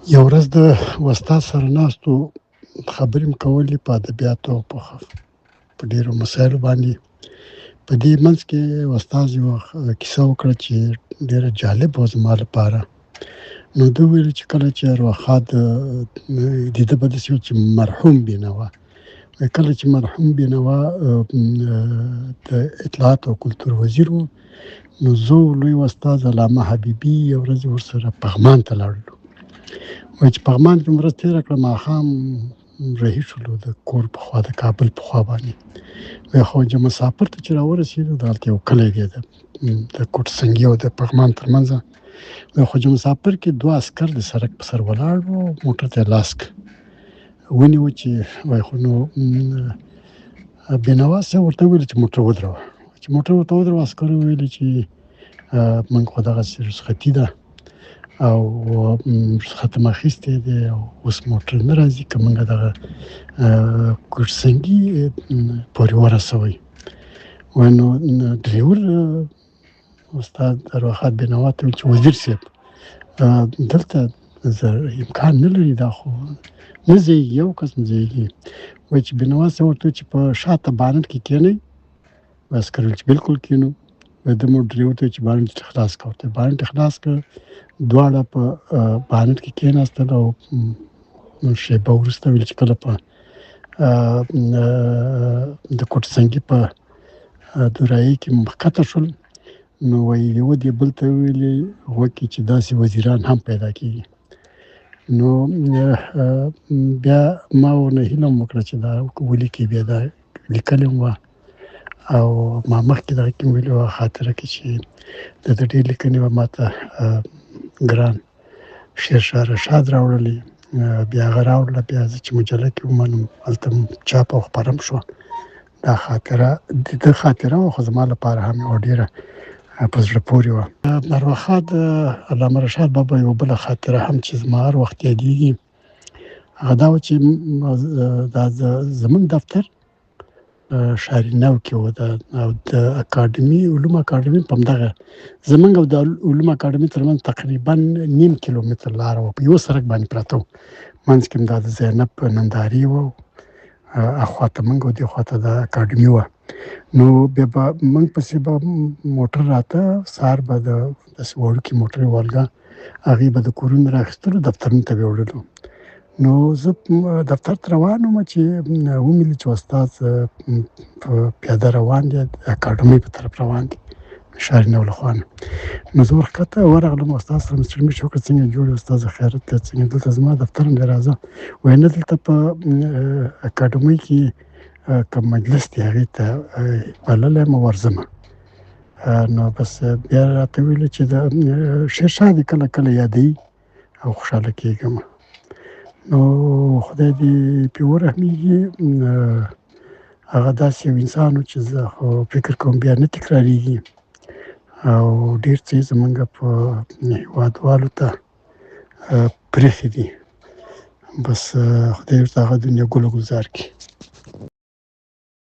یو ورځ د استاد سره ناستو، خبرې مو کولې په ادبیاتو او په ډېرو مسایلو باندې. په دې منځ کې استاد یوه کیسه وکړه چې ډېره جالب وه زما لپاره. نو ده ویل چې کله چې ارواښاد د ده به داسې وي چې مرحوم بینوا، کله چې مرحوم بینوا د اطلاعات او کلتور وزیر و، نو زه او لوی استاد علامه حبیبي یو ورځ ورسره پغمان ته لاړلو. وایي چې پغمان کې مو ورځ تېره کړه، ماښام رهي شولو د کور په خوا، د کابل په خوا باندې. وایي خواجه مسافر ته چې راورسېدو، دلته یو کلی دی د کوټ سنګي او د پغمان ترمنځه. وایي خواجه مسافر کې دوه عسکر د سړک په سر ولاړ وو، موټر ته یې لاس کړ، ونیو چې وایي خو نو بینوا صاحب ورته وویل چې موټر ودروه. چې موټر ورته ودروه، عسکرو ویلي چې موږ خو دغسې رخصتي ده او رخصت مو اخیستی دی او اوس موټر نه راځي، که موږ دغه کوټ سنګي پورې ورسوئ. وایي نو ډریور استاد ارواښاد بینوا ته وویل چې وزیر صاحب دلته امکان نه لري، دا خو نه ځایږي، یو کس نه ځایږي. وایي چې بینوا صاحب ورته وویل چې په شاته بانټ کې کښېنئ. عسکر ویل چې بالکل کښېنو. وایي ده مو ډریور ته وویل چې بانټ خلاص کړه. ورته بانټ یې خلاص کړه، دواړه په بانټ کې کښېناستل او شېبه وروسته ویل چې کله په د کوټ سنګي په دورایي کې ښکته شول، نو وایي یوه دې بل ته وویلې غوږ چې داسې وزیران هم پیدا کېږي. نو بیا ما ورنه هیله هم وکړه چې دا ولیکي. بیا دا لیکلې هم وه او ما مخکې دغه کې ویلي وه خاطره کې چې د ده ډېر لیکنې به ما ته ګران شیرشاه رشاد راوړلې. بیا هغه راوړله، بیا زه چې مجله کې ومنم هلته چاپ او خپره هم شوه. دا خاطره د ده خاطره وه، خو زما لپاره هم یوه ډېره په زړه پورې وه. ارواښاد علامه رشاد بابا یوه بله خاطره هم چې زما هر وخت یادېږي، هغه دا وه چې دا زموږ دفتر ښاري نو کې و، او د اکاډمي علوم اکاډمي په همدغه زموږ او د علوم اکاډمي ترمنځ تقریبا 9 کیلومتر لاره وه، په یو سړک باندې پراته وو. منځ کې هم دا د زینب نندارې وه، اخوا ته موږ او دې خوا ته د اکاډمي وه. نو بیا به موږ پسې به موټر راته، سهار به داسې وړوکي موټرې والګا، هغې به د کورونو رااخیستلو، دفترونو ته به یې وړلو. نو زه دفتر ته روان وم چې ومې لید چې استاد پیاده روان دی، د اکاډمۍ په طرف روان دی، ښاري نو له خوا نه. نو زه ورښکته ورغلم، استاد سره مې سلمي وکړه، څنګه جوړ یې استاده، خیریت دی، څنګه دلته زما دفتر هم دی، راځه. وایي نه، دلته په اکاډمۍ کې کوم مجلس دی، هغې ته بللی یم، ورځمه. نو بس بیا راته ویلې چې د شیرشاه دې کله کله یادوي او خوشحاله کېږم. نو خدای دې پرې ورحمېږي. هغه داسې یو انسان و چې زه خو فکر کوم بیا نه تکرارېږي او ډېر څه یې زموږ په هېوادوالو ته پرېښي دي. بس خدای ورته هغه دنیا ګل و ګلزار کړي.